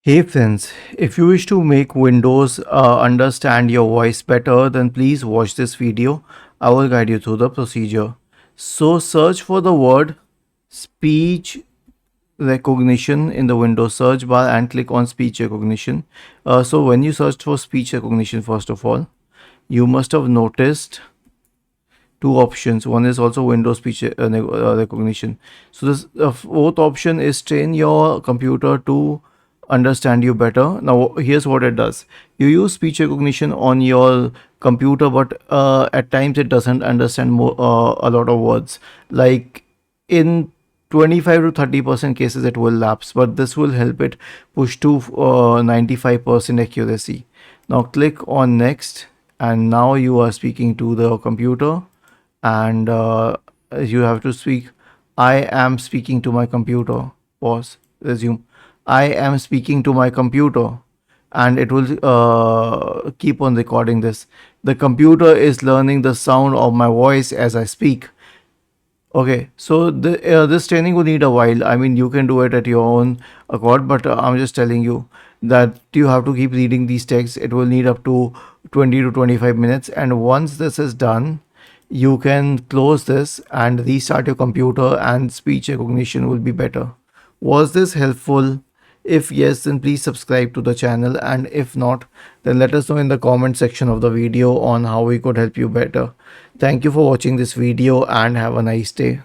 Hey friends, if you wish to make Windows understand your voice better, then please watch this video. I will guide you through the procedure. So search for the word speech recognition in the Windows search bar and click on speech recognition. So when you search for speech recognition, first of all, you must have noticed two options. One is also Windows speech recognition. So this fourth option is train your computer to understand you better. Now here's what it does. You use speech recognition on your computer, but at times it doesn't understand a lot of words. Like in 25 to 30% cases it will lapse, but this will help it push to 95% accuracy. Now click on next, and now you are speaking to the computer, and you have to speak, I am speaking to my computer. Pause, resume. I am speaking to my computer, and it will keep on recording this. The computer is learning the sound of my voice as I speak. Okay, so this training will need a while. I mean, you can do it at your own accord, but I'm just telling you that you have to keep reading these texts. It will need up to 20 to 25 minutes. And once this is done, you can close this and restart your computer, and speech recognition will be better. Was this helpful? If yes, then please subscribe to the channel, and if not, then let us know in the comment section of the video on how we could help you better. Thank you for watching this video and have a nice day.